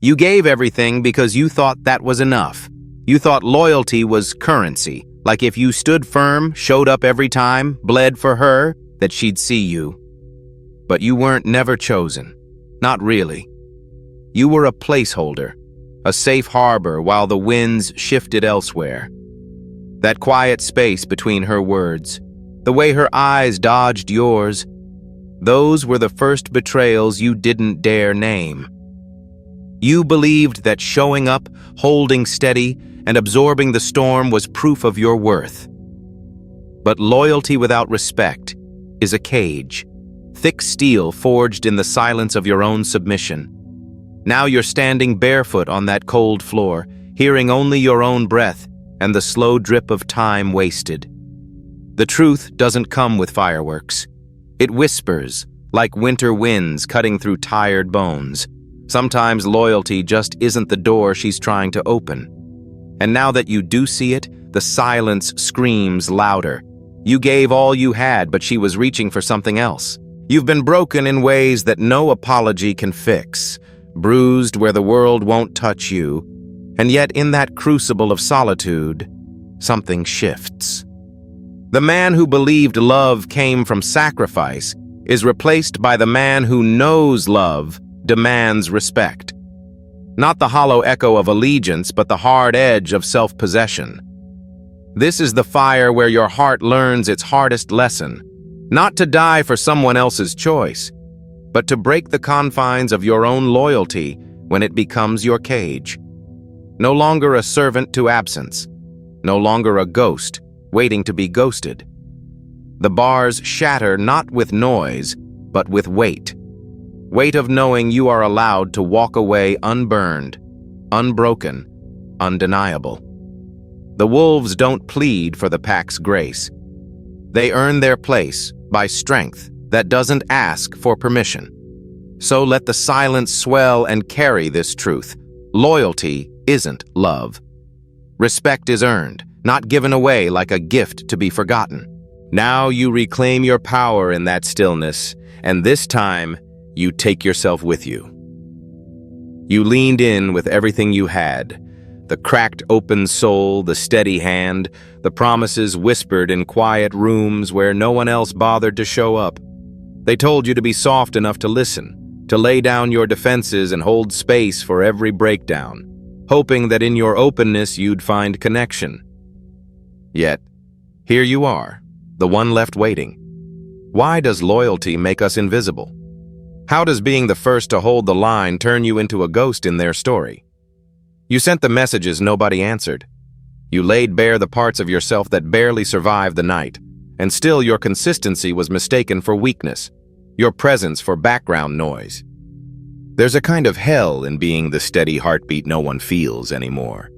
You gave everything because you thought that was enough. You thought loyalty was currency, like if you stood firm, showed up every time, bled for her, that she'd see you. But you weren't never chosen. Not really. You were a placeholder, a safe harbor while the winds shifted elsewhere. That quiet space between her words, the way her eyes dodged yours, those were the first betrayals you didn't dare name. You believed that showing up, holding steady, and absorbing the storm was proof of your worth. But loyalty without respect is a cage, thick steel forged in the silence of your own submission. Now you're standing barefoot on that cold floor, hearing only your own breath and the slow drip of time wasted. The truth doesn't come with fireworks. It whispers, like winter winds cutting through tired bones. Sometimes loyalty just isn't the door she's trying to open. And now that you do see it, the silence screams louder. You gave all you had, but she was reaching for something else. You've been broken in ways that no apology can fix, bruised where the world won't touch you, and yet in that crucible of solitude, something shifts. The man who believed love came from sacrifice is replaced by the man who knows love demands respect. Not the hollow echo of allegiance, but the hard edge of self-possession. This is the fire where your heart learns its hardest lesson, not to die for someone else's choice, but to break the confines of your own loyalty when it becomes your cage. No longer a servant to absence, no longer a ghost waiting to be ghosted. The bars shatter not with noise, but with weight. Weight of knowing you are allowed to walk away unburned, unbroken, undeniable. The wolves don't plead for the pack's grace. They earn their place by strength that doesn't ask for permission. So let the silence swell and carry this truth. Loyalty isn't love. Respect is earned, not given away like a gift to be forgotten. Now you reclaim your power in that stillness, and this time, you take yourself with you. You leaned in with everything you had, the cracked open soul, the steady hand, the promises whispered in quiet rooms where no one else bothered to show up. They told you to be soft enough to listen, to lay down your defenses and hold space for every breakdown, hoping that in your openness you'd find connection. Yet, here you are, the one left waiting. Why does loyalty make us invisible? How does being the first to hold the line turn you into a ghost in their story? You sent the messages nobody answered. You laid bare the parts of yourself that barely survived the night, and still your consistency was mistaken for weakness, your presence for background noise. There's a kind of hell in being the steady heartbeat no one feels anymore.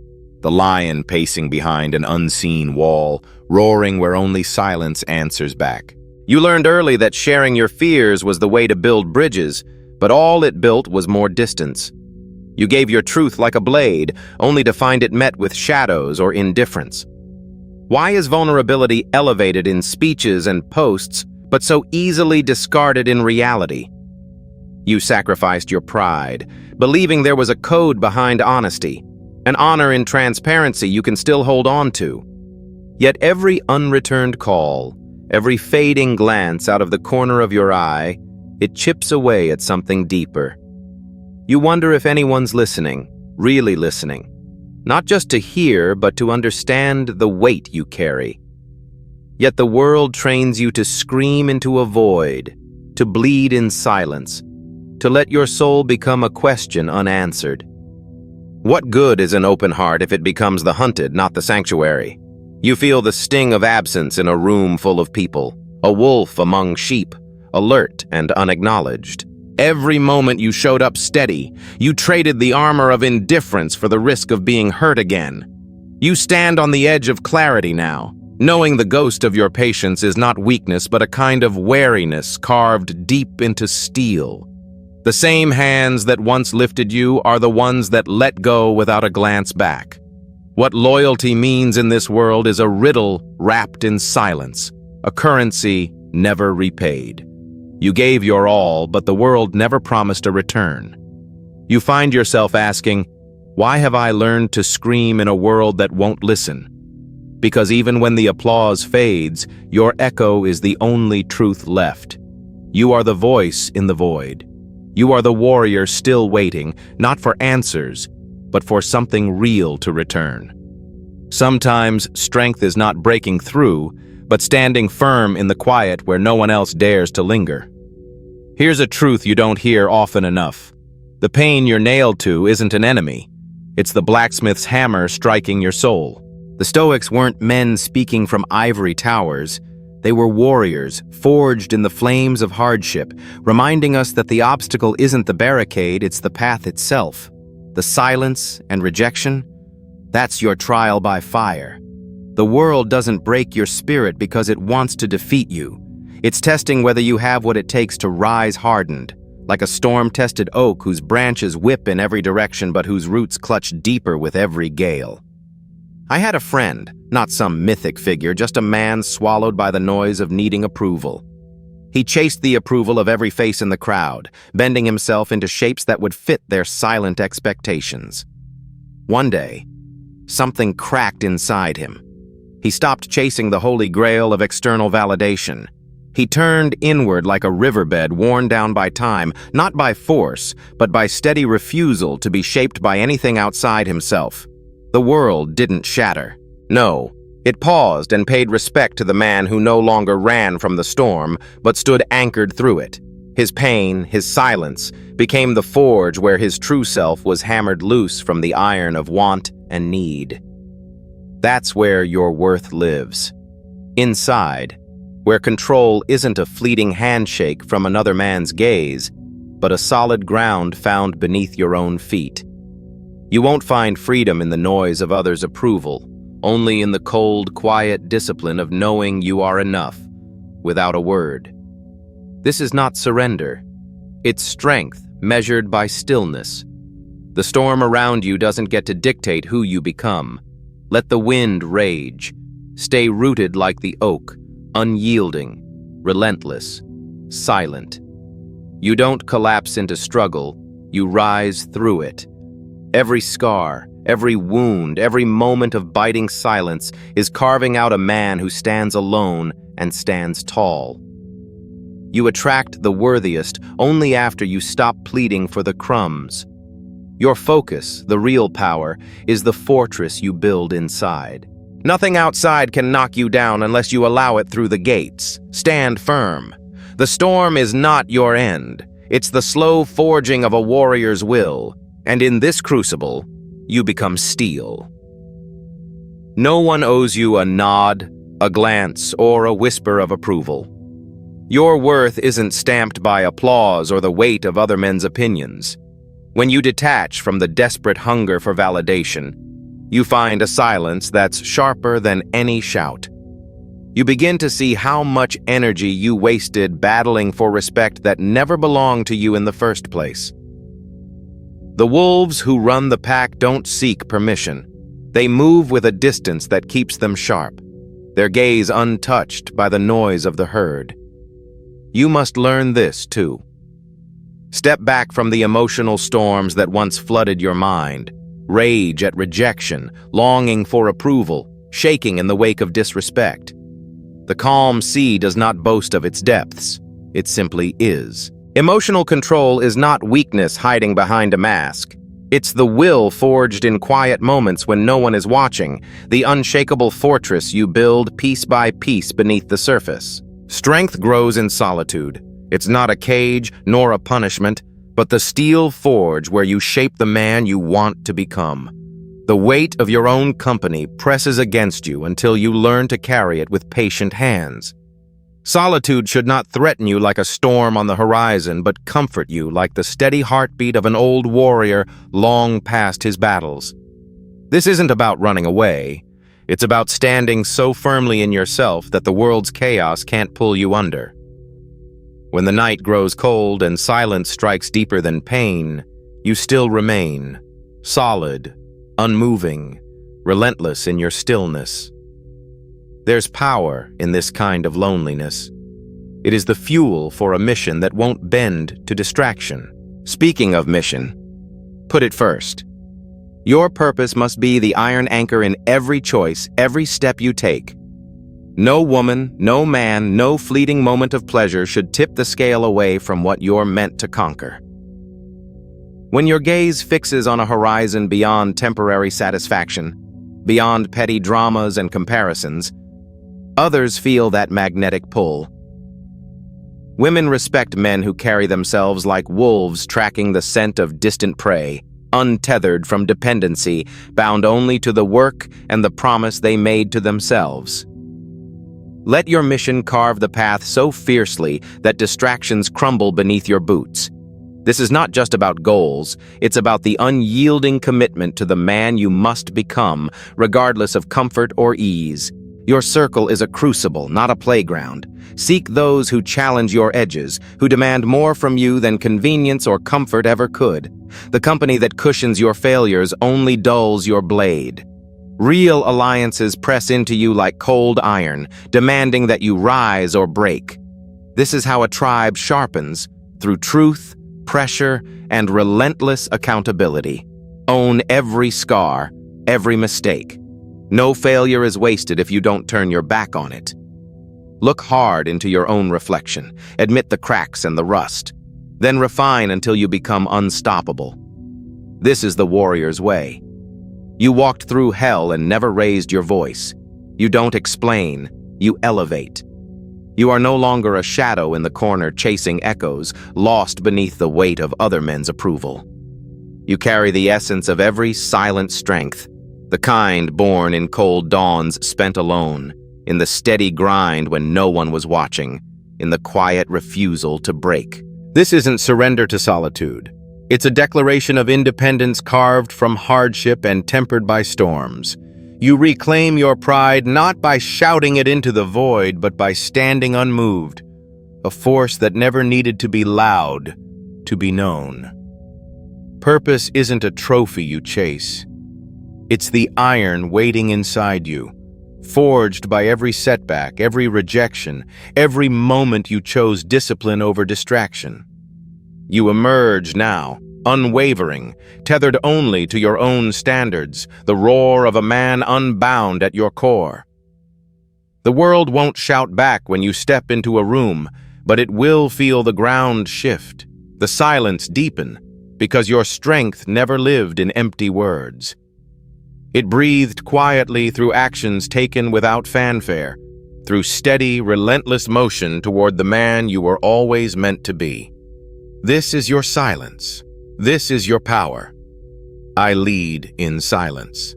The lion pacing behind an unseen wall, roaring where only silence answers back. You learned early that sharing your fears was the way to build bridges, but all it built was more distance. You gave your truth like a blade, only to find it met with shadows or indifference. Why is vulnerability elevated in speeches and posts, but so easily discarded in reality? You sacrificed your pride, believing there was a code behind honesty, an honor in transparency you can still hold on to. Yet every unreturned call, every fading glance out of the corner of your eye, it chips away at something deeper. You wonder if anyone's listening, really listening, not just to hear, but to understand the weight you carry. Yet the world trains you to scream into a void, to bleed in silence, to let your soul become a question unanswered. What good is an open heart if it becomes the hunted, not the sanctuary? You feel the sting of absence in a room full of people, a wolf among sheep, alert and unacknowledged. Every moment you showed up steady, you traded the armor of indifference for the risk of being hurt again. You stand on the edge of clarity now, knowing the ghost of your patience is not weakness but a kind of wariness carved deep into steel. The same hands that once lifted you are the ones that let go without a glance back. What loyalty means in this world is a riddle wrapped in silence, a currency never repaid. You gave your all, but the world never promised a return. You find yourself asking, why have I learned to scream in a world that won't listen? Because even when the applause fades, your echo is the only truth left. You are the voice in the void. You are the warrior still waiting, not for answers, but for something real to return. Sometimes strength is not breaking through, but standing firm in the quiet where no one else dares to linger. Here's a truth you don't hear often enough. The pain you're nailed to isn't an enemy. It's the blacksmith's hammer striking your soul. The Stoics weren't men speaking from ivory towers. They were warriors, forged in the flames of hardship, reminding us that the obstacle isn't the barricade, it's the path itself. The silence and rejection, that's your trial by fire. The world doesn't break your spirit because it wants to defeat you. It's testing whether you have what it takes to rise hardened, like a storm-tested oak whose branches whip in every direction but whose roots clutch deeper with every gale. I had a friend, not some mythic figure, just a man swallowed by the noise of needing approval. He chased the approval of every face in the crowd, bending himself into shapes that would fit their silent expectations. One day, something cracked inside him. He stopped chasing the holy grail of external validation. He turned inward like a riverbed worn down by time, not by force, but by steady refusal to be shaped by anything outside himself. The world didn't shatter. No, it paused and paid respect to the man who no longer ran from the storm, but stood anchored through it. His pain, his silence, became the forge where his true self was hammered loose from the iron of want and need. That's where your worth lives. Inside, where control isn't a fleeting handshake from another man's gaze, but a solid ground found beneath your own feet. You won't find freedom in the noise of others' approval, only in the cold, quiet discipline of knowing you are enough, without a word. This is not surrender. It's strength measured by stillness. The storm around you doesn't get to dictate who you become. Let the wind rage. Stay rooted like the oak, unyielding, relentless, silent. You don't collapse into struggle, you rise through it. Every scar, every wound, every moment of biting silence is carving out a man who stands alone and stands tall. You attract the worthiest only after you stop pleading for the crumbs. Your focus, the real power, is the fortress you build inside. Nothing outside can knock you down unless you allow it through the gates. Stand firm. The storm is not your end. It's the slow forging of a warrior's will. And in this crucible, you become steel. No one owes you a nod, a glance, or a whisper of approval. Your worth isn't stamped by applause or the weight of other men's opinions. When you detach from the desperate hunger for validation, you find a silence that's sharper than any shout. You begin to see how much energy you wasted battling for respect that never belonged to you in the first place. The wolves who run the pack don't seek permission. They move with a distance that keeps them sharp, their gaze untouched by the noise of the herd. You must learn this, too. Step back from the emotional storms that once flooded your mind, rage at rejection, longing for approval, shaking in the wake of disrespect. The calm sea does not boast of its depths. It simply is. Emotional control is not weakness hiding behind a mask. It's the will forged in quiet moments when no one is watching, the unshakable fortress you build piece by piece beneath the surface. Strength grows in solitude. It's not a cage nor a punishment, but the steel forge where you shape the man you want to become. The weight of your own company presses against you until you learn to carry it with patient hands. Solitude should not threaten you like a storm on the horizon, but comfort you like the steady heartbeat of an old warrior long past his battles. This isn't about running away. It's about standing so firmly in yourself that the world's chaos can't pull you under. When the night grows cold and silence strikes deeper than pain, you still remain, solid, unmoving, relentless in your stillness. There's power in this kind of loneliness. It is the fuel for a mission that won't bend to distraction. Speaking of mission, Put it first. Your purpose must be the iron anchor in every choice, every step you take. No woman, no man, no fleeting moment of pleasure should tip the scale away from what you're meant to conquer. When your gaze fixes on a horizon beyond temporary satisfaction, beyond petty dramas and comparisons, others feel that magnetic pull. Women respect men who carry themselves like wolves tracking the scent of distant prey, untethered from dependency, bound only to the work and the promise they made to themselves. Let your mission carve the path so fiercely that distractions crumble beneath your boots. This is not just about goals, it's about the unyielding commitment to the man you must become, regardless of comfort or ease. Your circle is a crucible, not a playground. Seek those who challenge your edges, who demand more from you than convenience or comfort ever could. The company that cushions your failures only dulls your blade. Real alliances press into you like cold iron, demanding that you rise or break. This is how a tribe sharpens, through truth, pressure, and relentless accountability. Own every scar, every mistake. No failure is wasted if you don't turn your back on it. Look hard into your own reflection, admit the cracks and the rust, then refine until you become unstoppable. This is the warrior's way. You walked through hell and never raised your voice. You don't explain, you elevate. You are no longer a shadow in the corner chasing echoes, lost beneath the weight of other men's approval. You carry the essence of every silent strength, the kind born in cold dawns spent alone, in the steady grind when no one was watching, in the quiet refusal to break. This isn't surrender to solitude. It's a declaration of independence carved from hardship and tempered by storms. You reclaim your pride not by shouting it into the void, but by standing unmoved, a force that never needed to be loud to be known. Purpose isn't a trophy you chase. It's the iron waiting inside you, forged by every setback, every rejection, every moment you chose discipline over distraction. You emerge now, unwavering, tethered only to your own standards, the roar of a man unbound at your core. The world won't shout back when you step into a room, but it will feel the ground shift, the silence deepen, because your strength never lived in empty words. It breathed quietly through actions taken without fanfare, through steady, relentless motion toward the man you were always meant to be. This is your silence. This is your power. I lead in silence.